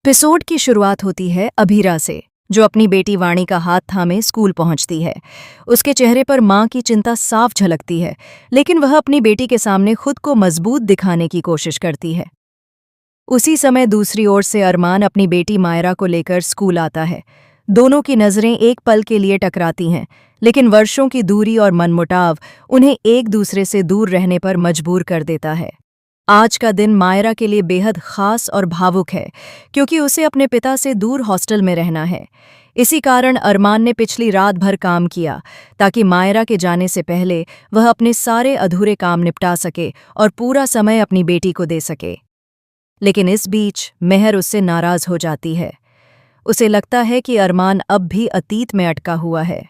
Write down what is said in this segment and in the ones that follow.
Episode की शुरुआत होती है अभीरा से, जो अपनी बेटी वाणी का हाथ थामे स्कूल पहुंचती है। उसके चेहरे पर मां की चिंता साफ झलकती है, लेकिन वह अपनी बेटी के सामने खुद को मजबूत दिखाने की कोशिश करती है। उसी समय दूसरी ओर से अरमान अपनी बेटी मायरा को लेकर स्कूल आता है। दोनों की नज़रें एक पल के लिए टकराती हैं, लेकिन वर्षों की दूरी और मनमुटाव उन्हें एक दूसरे से दूर रहने पर मजबूर कर देता है। आज का दिन मायरा के लिए बेहद खास और भावुक है, क्योंकि उसे अपने पिता से दूर हॉस्टल में रहना है। इसी कारण अरमान ने पिछली रात भर काम किया, ताकि मायरा के जाने से पहले वह अपने सारे अधूरे काम निपटा सके और पूरा समय अपनी बेटी को दे सके। लेकिन इस बीच मेहर उससे नाराज हो जाती है। उसे लगता है कि अरमान अब भी अतीत में अटका हुआ है।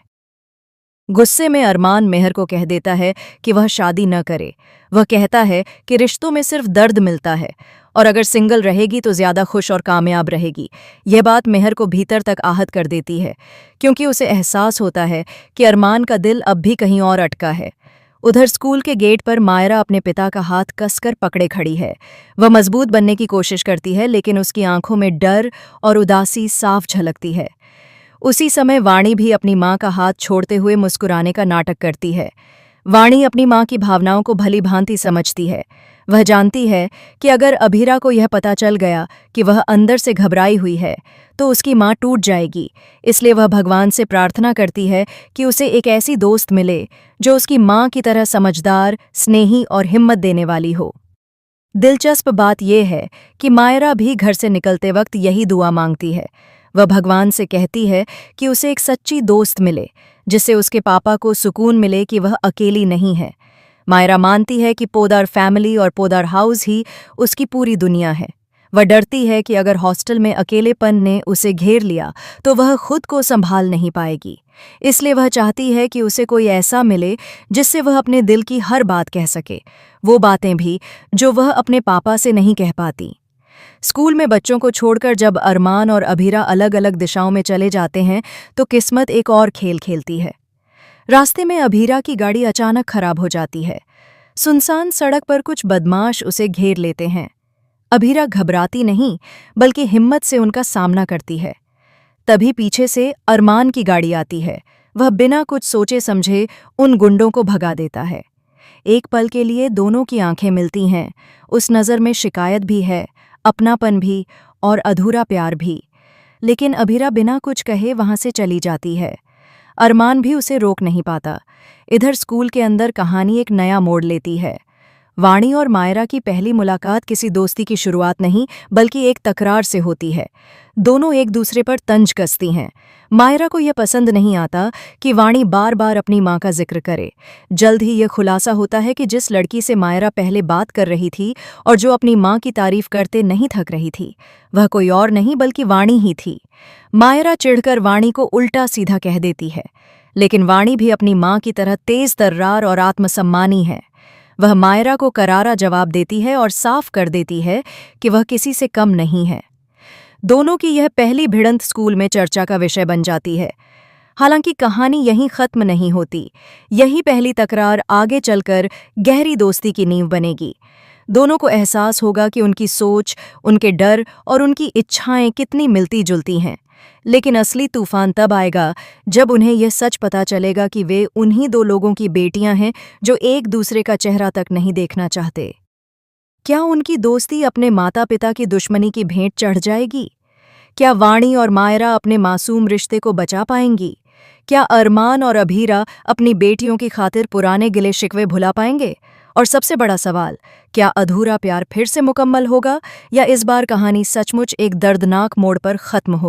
गुस्से में अरमान मेहर को कह देता है कि वह शादी न करे। वह कहता है कि रिश्तों में सिर्फ दर्द मिलता है और अगर सिंगल रहेगी तो ज्यादा खुश और कामयाब रहेगी। यह बात मेहर को भीतर तक आहत कर देती है, क्योंकि उसे एहसास होता है कि अरमान का दिल अब भी कहीं और अटका है। उधर स्कूल के गेट पर मायरा अपने पिता का हाथ कसकर पकड़े खड़ी है। वह मजबूत बनने की कोशिश करती है, लेकिन उसकी आंखों में डर और उदासी साफ झलकती है। उसी समय वाणी भी अपनी मां का हाथ छोड़ते हुए मुस्कुराने का नाटक करती है। वाणी अपनी मां की भावनाओं को भली भांति समझती है। वह जानती है कि अगर अभीरा को यह पता चल गया कि वह अंदर से घबराई हुई है, तो उसकी मां टूट जाएगी। इसलिए वह भगवान से प्रार्थना करती है कि उसे एक ऐसी दोस्त मिले जो उसकी मां की तरह समझदार, स्नेही और हिम्मत देने वाली हो। दिलचस्प बात यह है कि मायरा भी घर से निकलते वक्त यही दुआ मांगती है। वह भगवान से कहती है कि उसे एक सच्ची दोस्त मिले, जिससे उसके पापा को सुकून मिले कि वह अकेली नहीं है। मायरा मानती है कि पोदार फैमिली और पोदार हाउस ही उसकी पूरी दुनिया है। वह डरती है कि अगर हॉस्टल में अकेलेपन ने उसे घेर लिया तो वह खुद को संभाल नहीं पाएगी। इसलिए वह चाहती है कि उसे कोई ऐसा मिले जिससे वह अपने दिल की हर बात कह सके, वो बातें भी जो वह अपने पापा से नहीं कह पाती। स्कूल में बच्चों को छोड़कर जब अरमान और अभीरा अलग अलग दिशाओं में चले जाते हैं, तो किस्मत एक और खेल खेलती है। रास्ते में अभीरा की गाड़ी अचानक खराब हो जाती है। सुनसान सड़क पर कुछ बदमाश उसे घेर लेते हैं। अभीरा घबराती नहीं, बल्कि हिम्मत से उनका सामना करती है। तभी पीछे से अरमान की गाड़ी आती है। वह बिना कुछ सोचे समझे उन गुंडों को भगा देता है। एक पल के लिए दोनों की आंखें मिलती हैं। उस नज़र में शिकायत भी है, अपनापन भी और अधूरा प्यार भी। लेकिन अभीरा बिना कुछ कहे वहां से चली जाती है। अरमान भी उसे रोक नहीं पाता। इधर स्कूल के अंदर कहानी एक नया मोड़ लेती है। वाणी और मायरा की पहली मुलाकात किसी दोस्ती की शुरुआत नहीं, बल्कि एक तकरार से होती है। दोनों एक दूसरे पर तंज कसती हैं। मायरा को यह पसंद नहीं आता कि वाणी बार बार अपनी मां का जिक्र करे। जल्द ही यह खुलासा होता है कि जिस लड़की से मायरा पहले बात कर रही थी और जो अपनी मां की तारीफ करते नहीं थक रही थी, वह कोई और नहीं बल्कि वाणी ही थी। मायरा चिढ़कर वाणी को उल्टा सीधा कह देती है, लेकिन वाणी भी अपनी मां की तरह तेज तर्रार और आत्मसम्मानी है। वह मायरा को करारा जवाब देती है और साफ कर देती है कि वह किसी से कम नहीं है। दोनों की यह पहली भिड़ंत स्कूल में चर्चा का विषय बन जाती है। हालांकि कहानी यहीं खत्म नहीं होती। यही पहली तकरार आगे चलकर गहरी दोस्ती की नींव बनेगी। दोनों को एहसास होगा कि उनकी सोच, उनके डर और उनकी इच्छाएं कितनी मिलती जुलती हैं। लेकिन असली तूफान तब आएगा जब उन्हें यह सच पता चलेगा कि वे उन्हीं दो लोगों की बेटियां हैं जो एक दूसरे का चेहरा तक नहीं देखना चाहते। क्या उनकी दोस्ती अपने माता पिता की दुश्मनी की भेंट चढ़ जाएगी? क्या वाणी और मायरा अपने मासूम रिश्ते को बचा पाएंगी? क्या अरमान और अभीरा अपनी बेटियों की खातिर पुराने गिले शिकवे भुला पाएंगे? और सबसे बड़ा सवाल, क्या अधूरा प्यार फिर से मुकम्मल होगा, या इस बार कहानी सचमुच एक दर्दनाक मोड़ पर खत्म हो?